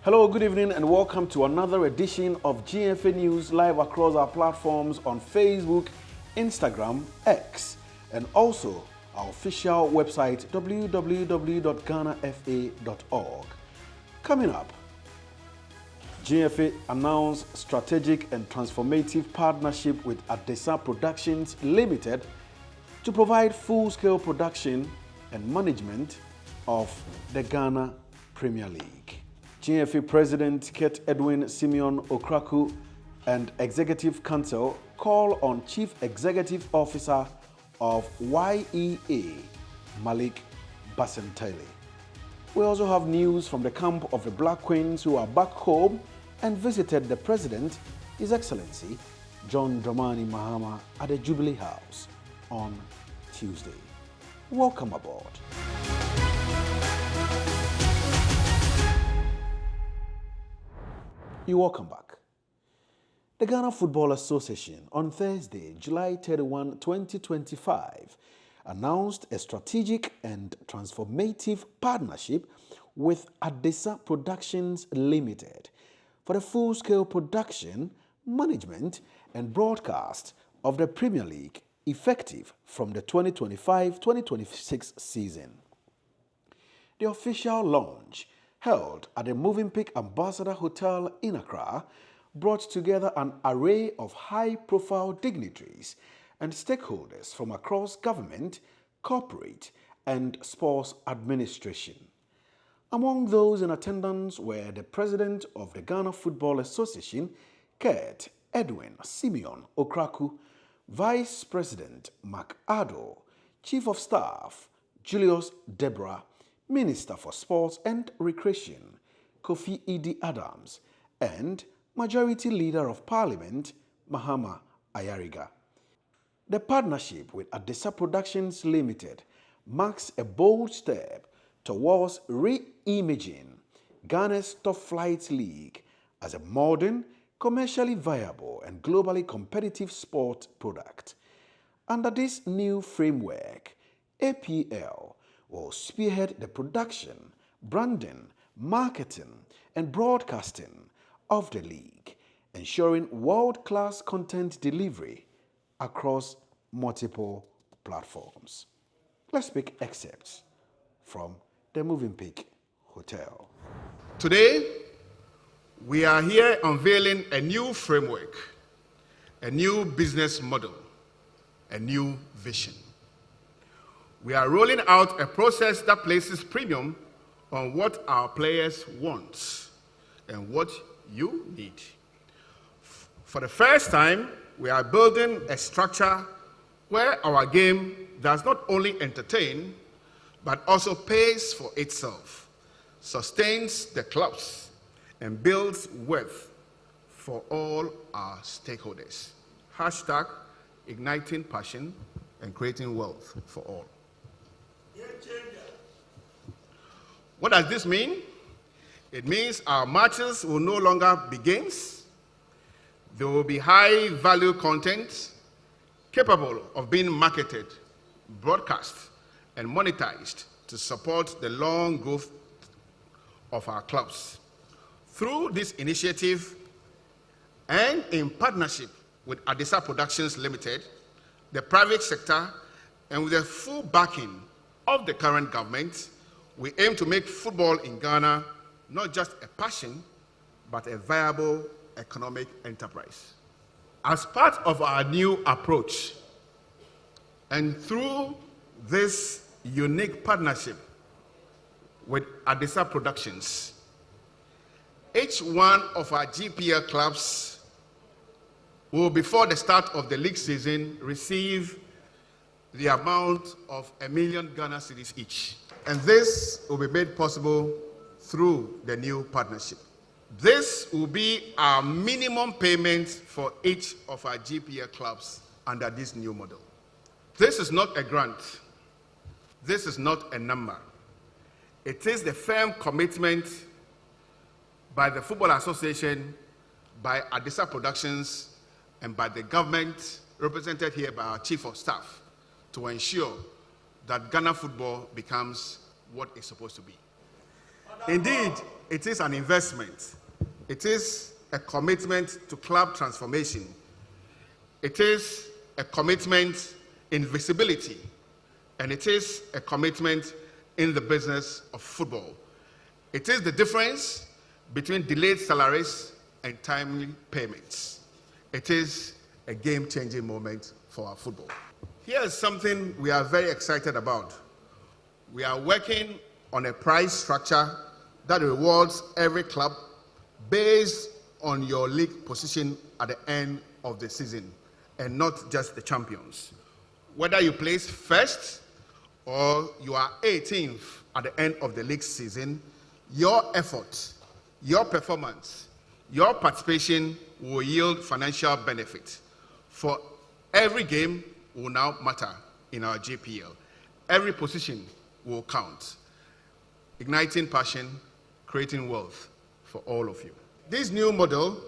Hello, good evening, and welcome to another edition of GFA News live across our platforms on Facebook, Instagram, X, and also our official website www.ghanafa.org. Coming up, GFA announced strategic and transformative partnership with Adesa Productions Limited to provide full-scale production and management of the Ghana Premier League. GFA President Kurt Edwin Simeon Okraku and Executive Council call on Chief Executive Officer of YEA, Malik Basentele. We also have news from the camp of the Black Queens who are back home and visited the President, His Excellency John Dramani Mahama, at the Jubilee House on Tuesday. Welcome aboard. You're welcome back. The Ghana Football Association on Thursday, July 31, 2025, announced a strategic and transformative partnership with Adesa Productions Limited for the full-scale production, management, and broadcast of the Premier League effective from the 2025-2026 season. The official launch, held at the Movenpick Ambassador Hotel in Accra, brought together an array of high-profile dignitaries and stakeholders from across government, corporate, and sports administration. Among those in attendance were the President of the Ghana Football Association, Kurt Edwin Simeon Okraku, Vice President Mark Ado, Chief of Staff Julius Deborah, Minister for Sports and Recreation Kofi Idi Adams, and Majority Leader of Parliament Mahama Ayariga. The partnership with Adesa Productions Limited marks a bold step towards re-imaging Ghana's Top Flight League as a modern, commercially viable and globally competitive sport product. Under this new framework, APL will spearhead the production, branding, marketing, and broadcasting of the league, ensuring world-class content delivery across multiple platforms. Let's pick excerpts from the Movenpick Hotel. Today, we are here unveiling a new framework, a new business model, a new vision. We are rolling out a process that places premium on what our players want and what you need. For the first time, we are building a structure where our game does not only entertain, but also pays for itself, sustains the clubs, and builds wealth for all our stakeholders. Hashtag igniting passion and creating wealth for all. What does this mean? It means our matches will no longer be games. There will be high-value content capable of being marketed, broadcast, and monetized to support the long growth of our clubs. Through this initiative and in partnership with Adesa Productions Limited, the private sector, and with the full backing of the current government, we aim to make football in Ghana not just a passion, but a viable economic enterprise. As part of our new approach, and through this unique partnership with Adesa Productions, each one of our GPL clubs will, before the start of the league season, receive the amount of 1 million Ghana cedis each. And this will be made possible through the new partnership. This will be our minimum payment for each of our GPL clubs under this new model. This is not a grant. This is not a number. It is the firm commitment by the Football Association, by Adesa Productions, and by the government, represented here by our Chief of Staff, to ensure that Ghana football becomes what it's supposed to be. Indeed, it is an investment. It is a commitment to club transformation. It is a commitment in visibility. And it is a commitment in the business of football. It is the difference between delayed salaries and timely payments. It is a game-changing moment for our football. Here's something we are very excited about. We are working on a price structure that rewards every club based on your league position at the end of the season, and not just the champions. Whether you place first or you are 18th at the end of the league season, your effort, your performance, your participation will yield financial benefit. For every game will now matter in our JPL. Every position will count. Igniting passion, creating wealth for all of you. This new model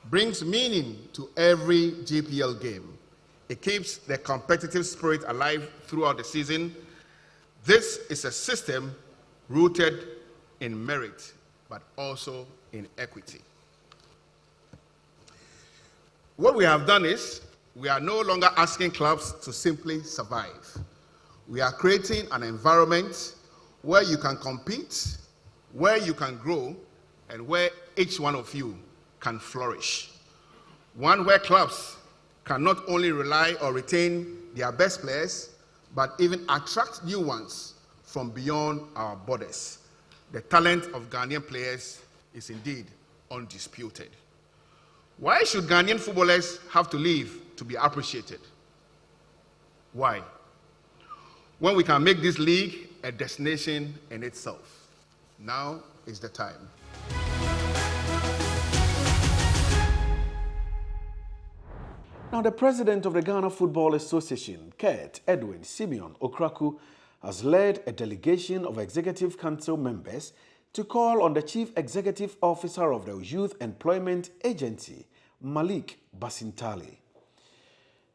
brings meaning to every JPL game. It keeps the competitive spirit alive throughout the season. This is a system rooted in merit, but also in equity. What we have done is, we are no longer asking clubs to simply survive. We are creating an environment where you can compete, where you can grow, and where each one of you can flourish. One where clubs can not only rely or retain their best players, but even attract new ones from beyond our borders. The talent of Ghanaian players is indeed undisputed. Why should Ghanaian footballers have to leave to be appreciated? Why? When we can make this league a destination in itself. Now is the time. Now, the president of the Ghana Football Association, Kurt Edwin Simeon Okraku, has led a delegation of Executive Council members to call on the Chief Executive Officer of the Youth Employment Agency, Malik Basintali.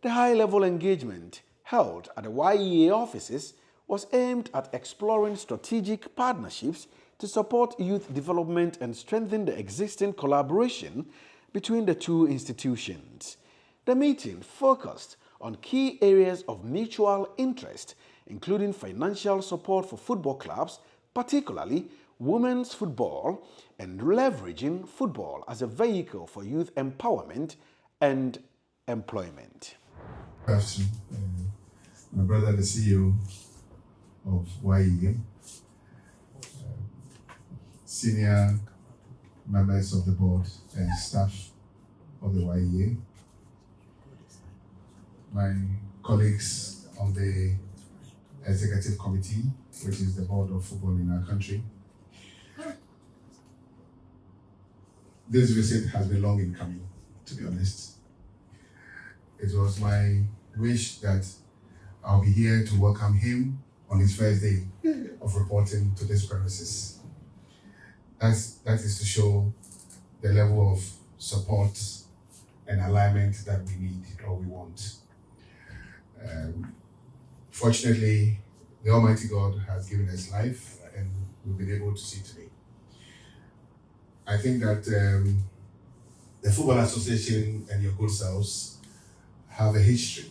The high-level engagement held at the YEA offices was aimed at exploring strategic partnerships to support youth development and strengthen the existing collaboration between the two institutions. The meeting focused on key areas of mutual interest, including financial support for football clubs, particularly women's football, and leveraging football as a vehicle for youth empowerment and employment. Good afternoon. My brother, the CEO of YEA, senior members of the board and staff of the YEA, my colleagues on the executive committee, which is the board of football in our country. This visit has been long in coming, to be honest. It was my wish that I'll be here to welcome him on his first day of reporting to this premises. That is to show the level of support and alignment that we need or we want. Fortunately, the Almighty God has given us life and we've been able to see today. I think that the Football Association and your good selves have a history,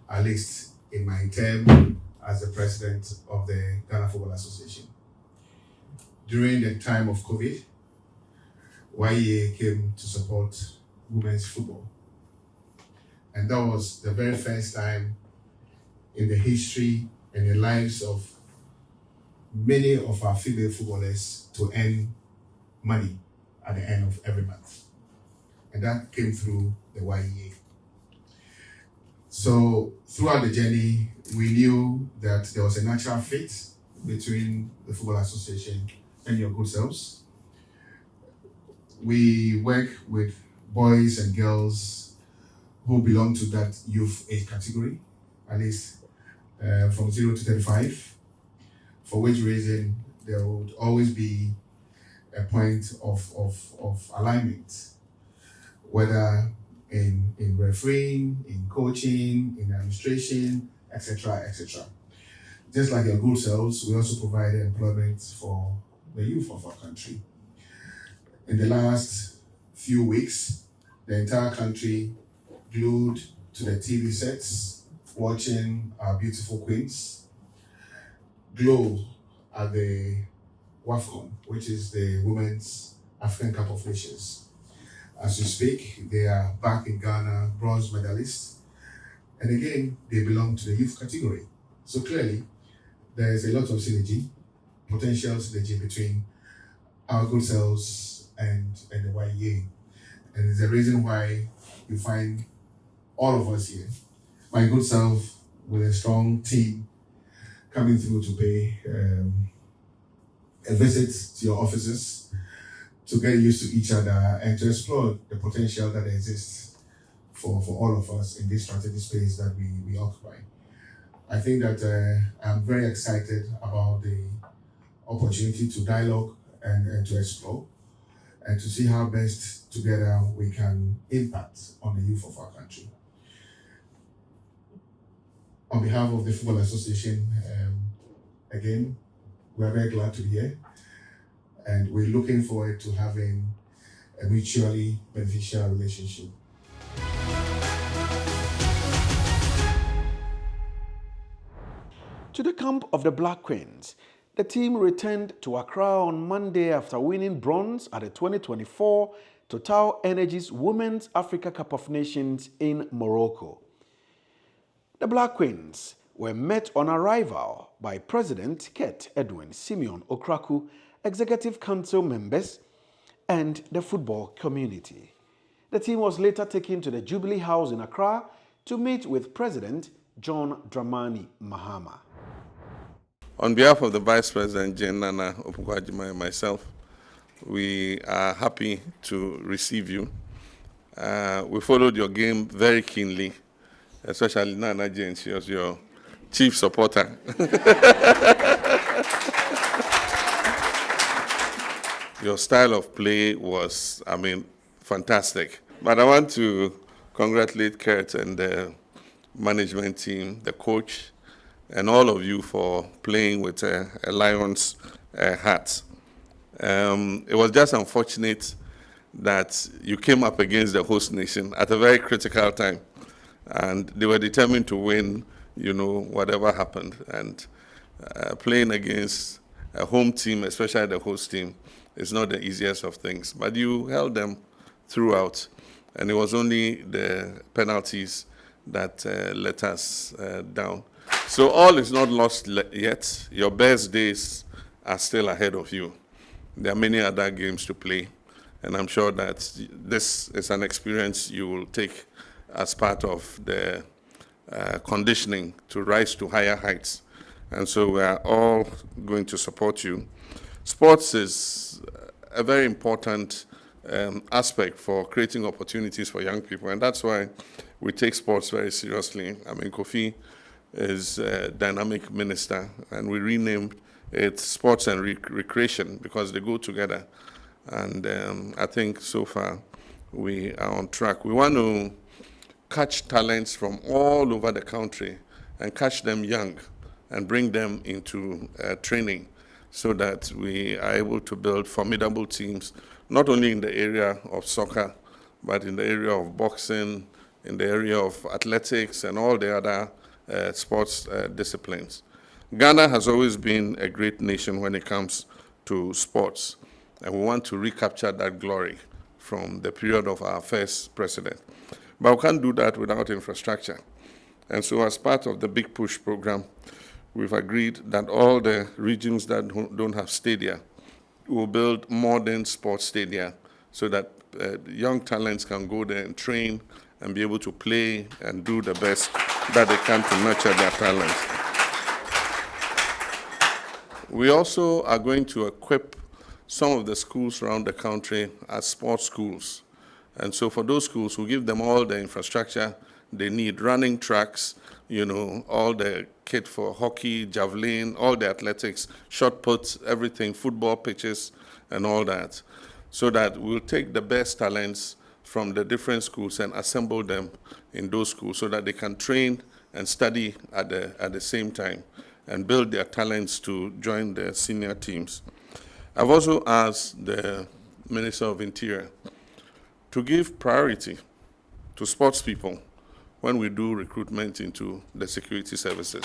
at least in my term as the president of the Ghana Football Association. During the time of COVID, YEA came to support women's football. And that was the very first time in the history and the lives of many of our female footballers to earn money at the end of every month. And that came through the YEA. So throughout the journey, we knew that there was a natural fit between the Football Association and your good selves. We work with boys and girls who belong to that youth age category, at least from 0 to 35, for which reason there would always be a point of alignment, whether in refereeing, in coaching, in administration, etc., etc. Just like your good selves, we also provide employment for the youth of our country. In the last few weeks, the entire country glued to the TV sets, watching our beautiful queens glow at the WAFCON, which is the Women's African Cup of Nations. As we speak, they are back in Ghana, bronze medalists, and again, they belong to the youth category. So clearly, there is a lot of synergy, potential synergy between our good selves and the YEA. And it's the reason why you find all of us here, my good self with a strong team coming through to pay a visit to your offices, to get used to each other and to explore the potential that exists for all of us in this strategic space that we occupy. I think that I'm very excited about the opportunity to dialogue and to explore and to see how best together we can impact on the youth of our country. On behalf of the Football Association, again, we're very glad to be here, and we're looking forward to having a mutually beneficial relationship. To the camp of the Black Queens, the team returned to Accra on Monday after winning bronze at the 2024 Total Energies Women's Africa Cup of Nations in Morocco. The Black Queens were met on arrival by President Kurt Edwin Simeon Okraku, Executive Council members, and the football community. The team was later taken to the Jubilee House in Accra to meet with President John Dramani Mahama. On behalf of the Vice President, Jane Nana Opoku-Agyeman, and myself, we are happy to receive you. We followed your game very keenly, especially Nana Jane. She was your chief supporter. Your style of play was, fantastic. But I want to congratulate Kurt and the management team, the coach, and all of you for playing with a Lions hat. It was just unfortunate that you came up against the host nation at a very critical time, and they were determined to win, whatever happened. And playing against a home team, especially the host team, is not the easiest of things. But you held them throughout, and it was only the penalties that let us down. So all is not lost yet. Your best days are still ahead of you. There are many other games to play, and I'm sure that this is an experience you will take as part of the conditioning to rise to higher heights. And so we are all going to support you. Sports is a very important aspect for creating opportunities for young people, and that's why we take sports very seriously. Kofi is a dynamic minister, and we renamed it Sports and Recreation because they go together. And I think so far we are on track. We want to catch talents from all over the country and catch them young and bring them into training so that we are able to build formidable teams, not only in the area of soccer, but in the area of boxing, in the area of athletics and all the other sports disciplines. Ghana has always been a great nation when it comes to sports, and we want to recapture that glory from the period of our first president. But we can't do that without infrastructure. And so as part of the Big Push program, we've agreed that all the regions that don't have stadia will build modern sports stadia so that young talents can go there and train and be able to play and do the best that they can to nurture their talents. We also are going to equip some of the schools around the country as sports schools. And so for those schools, we'll give them all the infrastructure they need, running tracks, all the kit for hockey, javelin, all the athletics, shot puts, everything, football pitches, and all that, so that we'll take the best talents from the different schools and assemble them in those schools so that they can train and study at the same time and build their talents to join the senior teams. I've also asked the Minister of Interior to give priority to sports people when we do recruitment into the security services.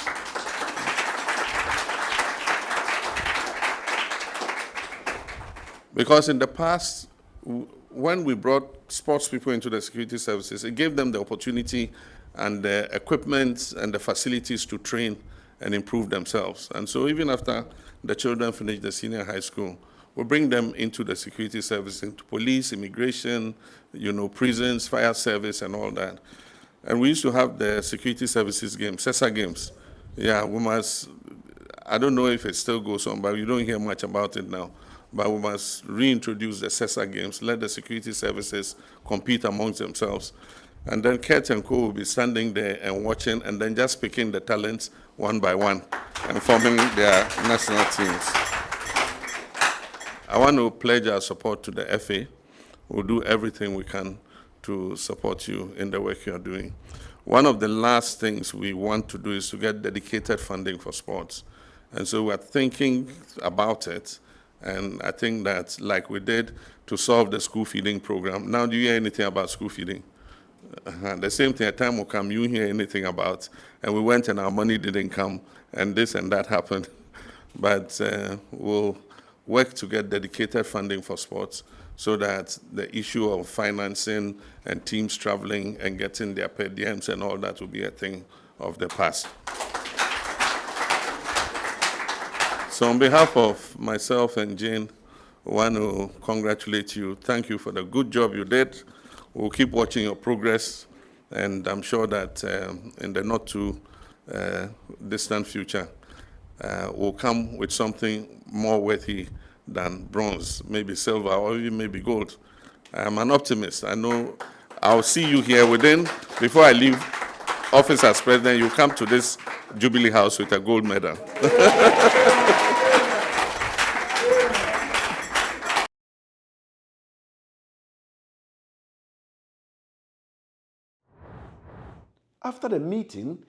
Because in the past, when we brought sports people into the security services, it gave them the opportunity and the equipment and the facilities to train and improve themselves. And so even after the children finish the senior high school, we bring them into the security services, into police, immigration, prisons, fire service, and all that. And we used to have the security services games, CESA games. Yeah, I don't know if it still goes on, but you don't hear much about it now. But we must reintroduce the CESA games, let the security services compete amongst themselves. And then Kurt and Co will be standing there and watching and then just picking the talents one by one and forming their national teams. I want to pledge our support to the FA. We'll do everything we can to support you in the work you're doing. One of the last things we want to do is to get dedicated funding for sports. And so we're thinking about it. And I think that, like we did to solve the school feeding program, now do you hear anything about school feeding? The same thing, a time will come, you hear anything about, and we went and our money didn't come, and this and that happened. But we'll work to get dedicated funding for sports so that the issue of financing and teams traveling and getting their per diems and all that will be a thing of the past. So on behalf of myself and Jane, I want to congratulate you. Thank you for the good job you did. We'll keep watching your progress, and I'm sure that in the not too distant future, we'll come with something more worthy than bronze, maybe silver, or even maybe gold. I'm an optimist. I know I'll see you here before I leave office as president, you come to this Jubilee House with a gold medal. After the meeting,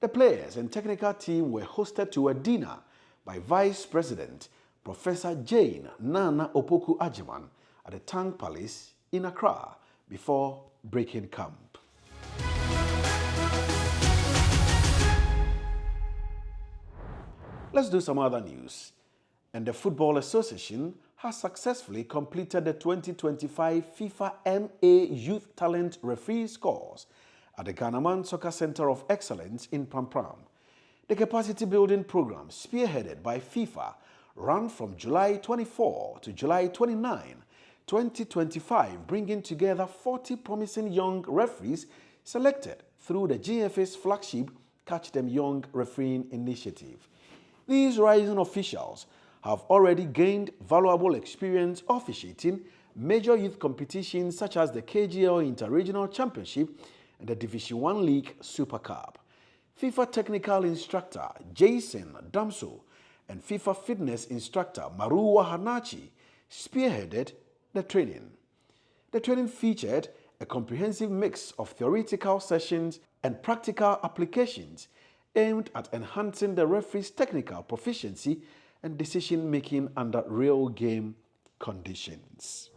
the players and technical team were hosted to a dinner by Vice President Professor Jane Nana Opoku Ajiman at the Tang Palace in Accra before breaking camp. Let's do some other news. And the Football Association has successfully completed the 2025 FIFA MA Youth Talent Referee Scores at the Ghanaman Soccer Center of Excellence in Pram. The capacity building program, spearheaded by FIFA, ran from July 24 to July 29, 2025, bringing together 40 promising young referees selected through the GFA's flagship Catch Them Young Refereeing Initiative. These rising officials have already gained valuable experience officiating major youth competitions such as the KGL Inter-Regional Championship and the Division 1 League Super Cup. FIFA technical instructor Jason Damso and FIFA fitness instructor Maruwa Hanachi spearheaded the training. The training featured a comprehensive mix of theoretical sessions and practical applications aimed at enhancing the referee's technical proficiency and decision-making under real game conditions.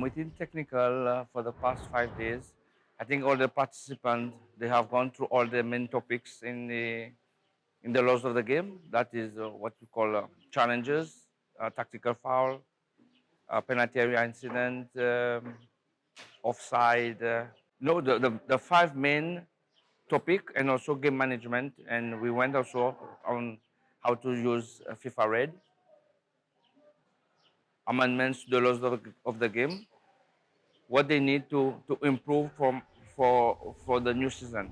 Within technical, for the past 5 days, I think all the participants, they have gone through all the main topics in the laws of the game. That is what we call challenges, tactical foul, penalty area incident, offside. No, the 5 main topic, and also game management. And we went also on how to use FIFA Red, amendments to the laws of the game, what they need to improve for the new season.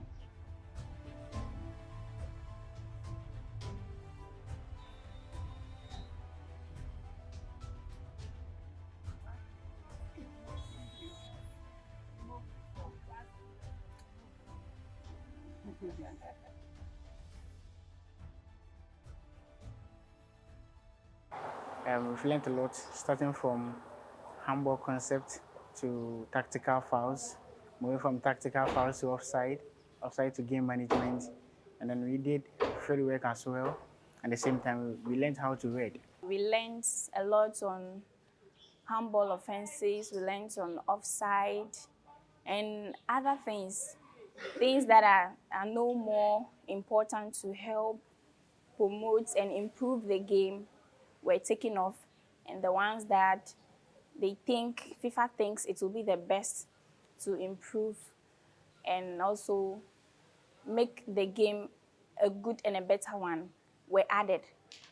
We've learned a lot, starting from handball concept to tactical fouls, moving from tactical fouls to offside to game management, and then we did field work as well. At the same time, we learned how to read. We learned a lot on handball offenses, we learned on offside, and other things that are no more important to help promote and improve the game were taken off, and the ones that FIFA thinks it will be the best to improve and also make the game a good and a better one were added.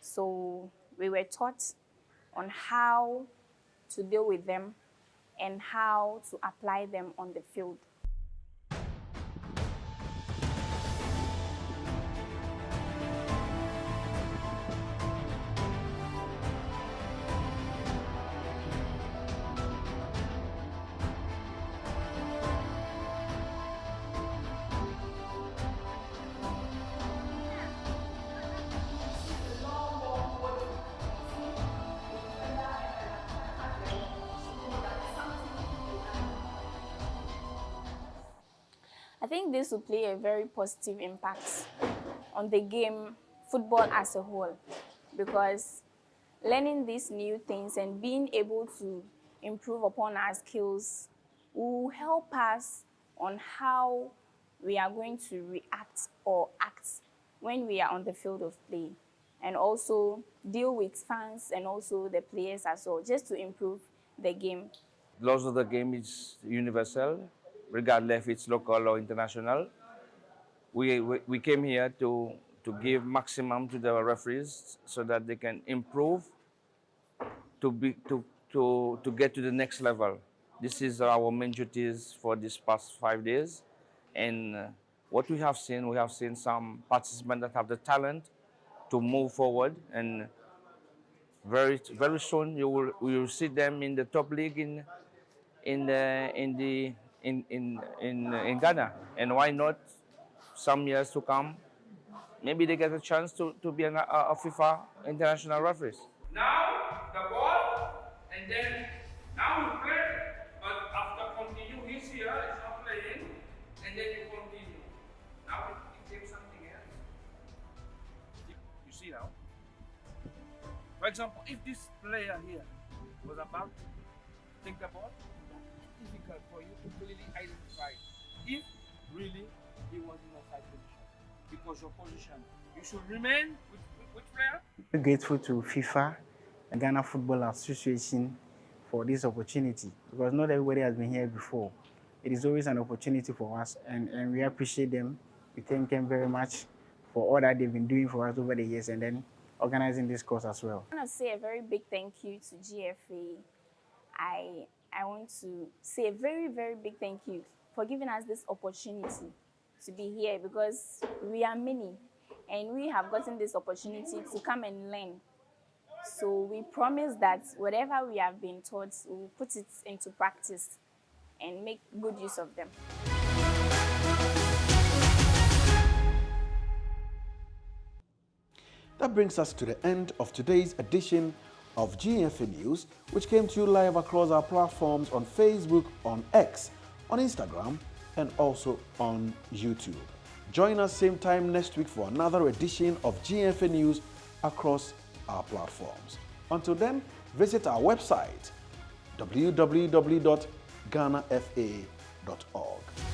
So we were taught on how to deal with them and how to apply them on the field. I think this will play a very positive impact on the game, football as a whole, because learning these new things and being able to improve upon our skills will help us on how we are going to react or act when we are on the field of play, and also deal with fans and also the players as well, just to improve the game. Laws of the game is universal, regardless if it's local or international. We came here to give maximum to the referees so that they can improve to get to the next level. This is our main duties for these past 5 days. And what we have seen some participants that have the talent to move forward, and very soon you will see them in the top league in Ghana, and why not some years to come, maybe they get a chance to be a FIFA international referees. Now the ball, and then now you play, but after continue, he's here, he's not playing, and then you continue. Now it takes something else. You see now? For example, if this player here was about to take the ball, it's difficult for you to clearly identify if really he was in a side position. Because your position, you should remain with which player? We're grateful to FIFA and Ghana Football Association for this opportunity, because not everybody has been here before. It is always an opportunity for us, and we appreciate them. We thank them very much for all that they've been doing for us over the years, and then organizing this course as well. I want to say a very big thank you to GFA. I want to say a very, very big thank you for giving us this opportunity to be here, because we are many and we have gotten this opportunity to come and learn. So we promise that whatever we have been taught, we will put it into practice and make good use of them. That brings us to the end of today's edition of GFA News, which came to you live across our platforms on Facebook, on X, on Instagram, and also on YouTube. Join us same time next week for another edition of GFA News across our platforms. Until then, visit our website www.ghanafa.org.